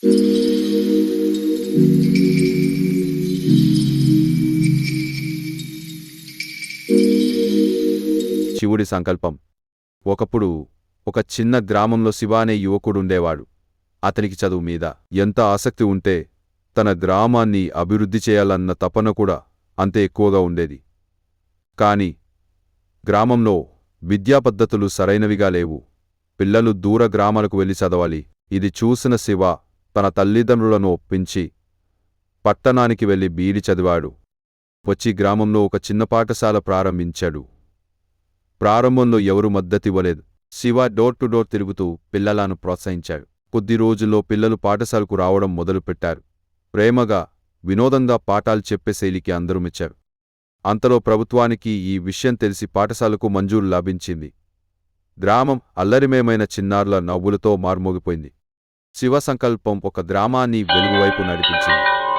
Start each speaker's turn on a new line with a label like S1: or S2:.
S1: శివుడి సంకల్పం. ఒకప్పుడు ఒక చిన్న గ్రామంలో శివ అనే యువకుడుండేవాడు. అతనికి చదువు మీద ఎంత ఆసక్తి ఉంటే తన గ్రామాన్ని అభివృద్ధి చేయాలన్న తపన కూడా అంతే ఎక్కువగా ఉండేది. కాని గ్రామంలో విద్యాపద్ధతులు సరైనవిగా లేవు. పిల్లలు దూర గ్రామాలకు వెళ్లి చదవాలి. ఇది చూసిన శివ తన తల్లిదండ్రులను ఒప్పించి పట్టణానికి వెళ్లి బీఈడీ చదివాడు. వచ్చి గ్రామంలో ఒక చిన్న పాఠశాల ప్రారంభించాడు. ప్రారంభంలో ఎవరూ మద్దతివ్వలేదు. శివ డోర్ టు డోర్ తిరుగుతూ పిల్లలను ప్రోత్సహించాడు. కొద్ది రోజుల్లో పిల్లలు పాఠశాలకు రావడం మొదలుపెట్టారు. ప్రేమగా, వినోదంగా పాఠాలు చెప్పే శైలికి అందరూ మెచ్చారు. అంతలో ప్రభుత్వానికి ఈ విషయం తెలిసి పాఠశాలకు మంజూరు లభించింది. గ్రామం అల్లరిమయమైన చిన్నారుల నవ్వులతో మార్మోగిపోయింది. శివ సంకల్పం ఒక గ్రామాన్ని వెలుగువైపు నడిపించింది.